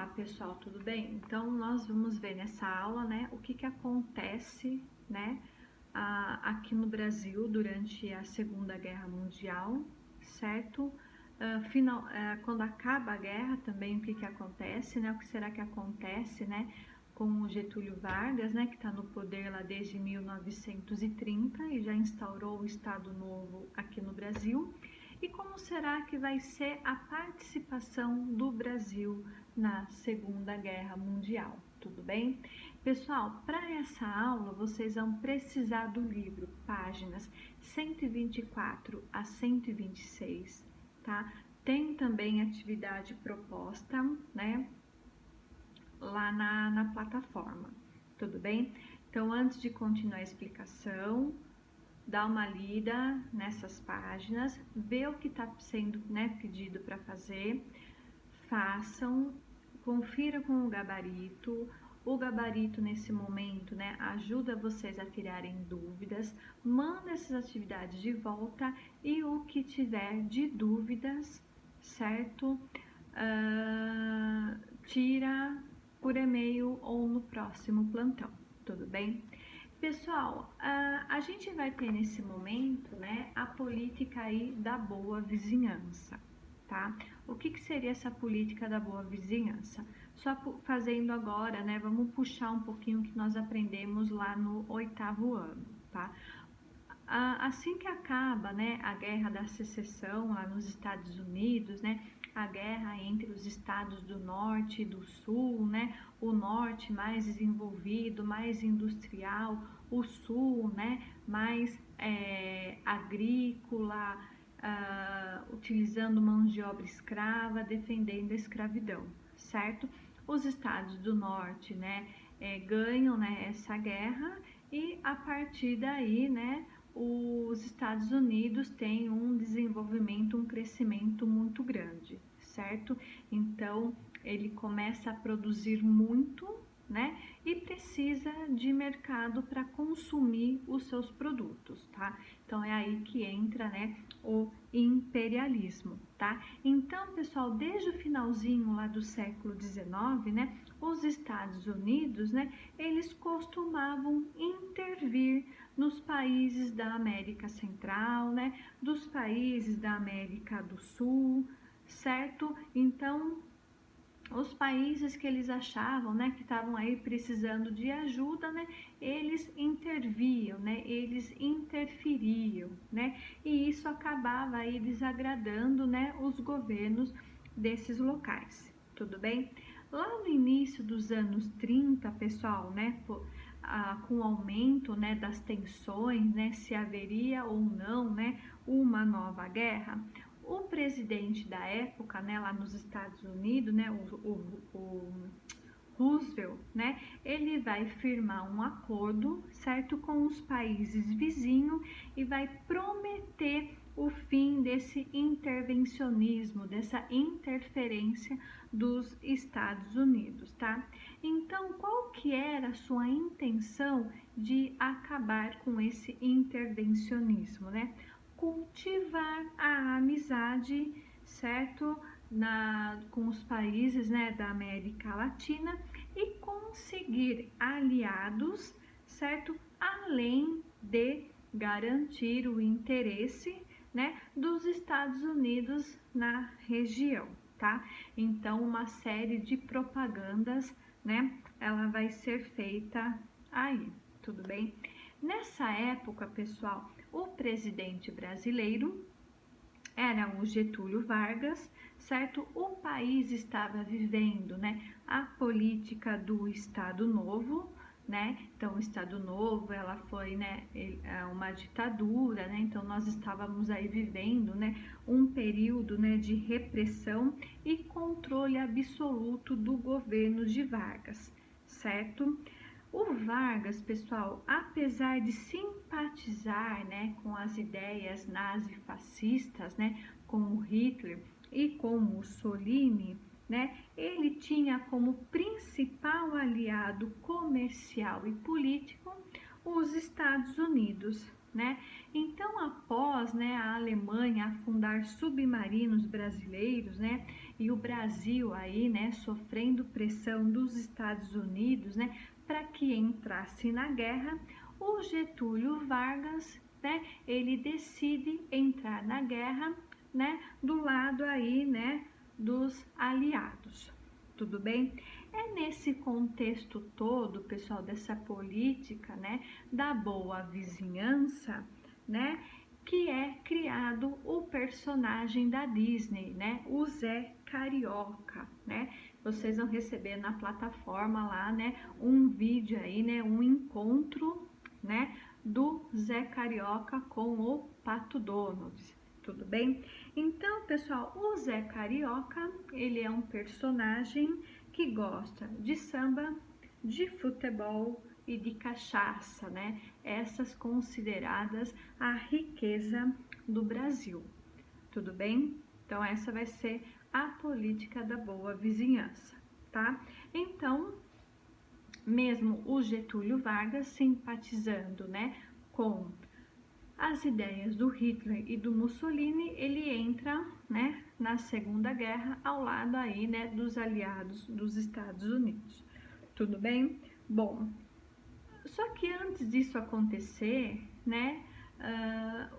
Olá pessoal, tudo bem? Então nós vamos ver nessa aula, né, o que acontece, né, aqui no Brasil durante a Segunda Guerra Mundial, certo? Quando acaba a guerra também o que acontece, né? O que será que acontece, né, com o Getúlio Vargas, né, que está no poder lá desde 1930 e já instaurou o Estado Novo aqui no Brasil. E como será que vai ser a participação do Brasil na Segunda Guerra Mundial? Tudo bem? Pessoal, para essa aula vocês vão precisar do livro, páginas 124 a 126, tá? Tem também atividade proposta, né, lá na plataforma, tudo bem? Então, antes de continuar a explicação, dá uma lida nessas páginas, vê o que está sendo, né, pedido para fazer, façam, confira com o gabarito. O gabarito nesse momento, né, ajuda vocês a tirarem dúvidas, manda essas atividades de volta e o que tiver de dúvidas, certo? Tira por e-mail ou no próximo plantão, tudo bem? Pessoal, a gente vai ter nesse momento, né, a política aí da boa vizinhança, tá? O que seria essa política da boa vizinhança? Só fazendo agora, né, vamos puxar um pouquinho o que nós aprendemos lá no 8º ano, tá? Assim que acaba, né, a Guerra da Secessão lá nos Estados Unidos, né, a guerra entre os estados do norte e do sul, né, o norte mais desenvolvido, mais industrial, o sul, né, mais agrícola, utilizando mão de obra escrava, defendendo a escravidão, certo? Os estados do norte, né, ganham, né, essa guerra e a partir daí, né, os Estados Unidos têm um desenvolvimento, um crescimento muito grande, certo? Então, ele começa a produzir muito, né? E precisa de mercado para consumir os seus produtos, tá? Então, é aí que entra, né, o imperialismo, tá? Então, pessoal, desde o finalzinho lá do século XIX, né, os Estados Unidos, né, eles costumavam intervir nos países da América Central, né, dos países da América do Sul, certo? Então, os países que eles achavam, né, que estavam aí precisando de ajuda, né, eles interviam, né, eles interferiam, né, e isso acabava aí desagradando, né, os governos desses locais, tudo bem? Lá no início dos anos 30, pessoal, né, com o aumento, né, das tensões, né, se haveria ou não, né, uma nova guerra, o presidente da época, né, lá nos Estados Unidos, né, o Roosevelt, né, ele vai firmar um acordo, certo, com os países vizinhos e vai prometer o fim desse intervencionismo, dessa interferência dos Estados Unidos, tá? Então, qual que era a sua intenção de acabar com esse intervencionismo, né? Cultivar a amizade, certo? Com os países, né, da América Latina e conseguir aliados, certo? Além de garantir o interesse, né, dos Estados Unidos na região, tá? Então, uma série de propagandas, né, ela vai ser feita aí, tudo bem? Nessa época, pessoal, o presidente brasileiro era o Getúlio Vargas, certo? O país estava vivendo, né, a política do Estado Novo, né? Então, o Estado Novo, ela foi, né, uma ditadura, né? Então, nós estávamos aí vivendo, né, um período, né, de repressão e controle absoluto do governo de Vargas, certo? O Vargas, pessoal, apesar de simpatizar, né, com as ideias nazifascistas, né, com o Hitler e com Mussolini, né, ele tinha como principal aliado comercial e político os Estados Unidos, né? Então, após, né, a Alemanha afundar submarinos brasileiros, né, e o Brasil aí, né, sofrendo pressão dos Estados Unidos, né, para que entrasse na guerra, o Getúlio Vargas, né, ele decide entrar na guerra, né, do lado aí, né, dos aliados. Tudo bem? É nesse contexto todo, pessoal, dessa política, né, da boa vizinhança, né, que é criado o personagem da Disney, né, o Zé Carioca, né? Vocês vão receber na plataforma lá, né, um vídeo aí, né, um encontro, né, do Zé Carioca com o Pato Donald. Tudo bem? Então, pessoal, o Zé Carioca, ele é um personagem que gosta de samba, de futebol e de cachaça, né? Essas consideradas a riqueza do Brasil. Tudo bem? Então, essa vai ser a política da boa vizinhança, tá? Então, mesmo o Getúlio Vargas simpatizando, né, com as ideias do Hitler e do Mussolini, ele entra, né, na Segunda Guerra ao lado aí, né, dos aliados dos Estados Unidos. Tudo bem? Bom, só que antes disso acontecer, né,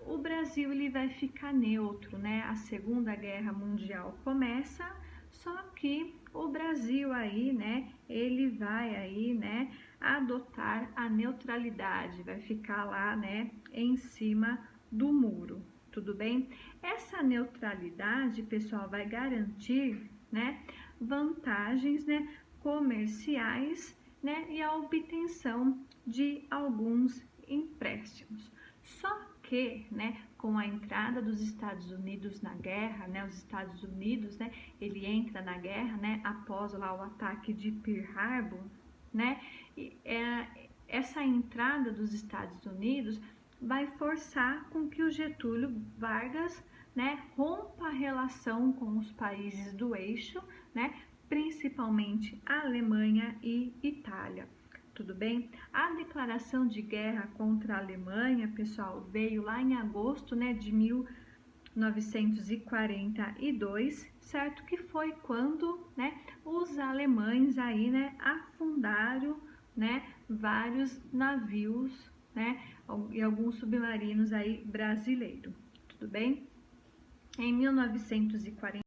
o Brasil ele vai ficar neutro, né? A Segunda Guerra Mundial começa, só que o Brasil aí, né, ele vai aí, né, adotar a neutralidade, vai ficar lá, né, em cima do muro, tudo bem? Essa neutralidade, pessoal, vai garantir, né, vantagens, né, comerciais, né, e a obtenção de alguns empréstimos. Só que, né, com a entrada dos Estados Unidos na guerra, né, os Estados Unidos, né, ele entra na guerra, né, após lá o ataque de Pearl Harbor, né, e, essa entrada dos Estados Unidos vai forçar com que o Getúlio Vargas, né, rompa a relação com os países do eixo, né, principalmente Alemanha e Itália. Tudo bem? A declaração de guerra contra a Alemanha, pessoal, veio lá em agosto, né, de 1942, certo? Que foi quando, né, os alemães aí, né, afundaram, né, vários navios, né, e alguns submarinos aí brasileiros. Tudo bem? Em 1940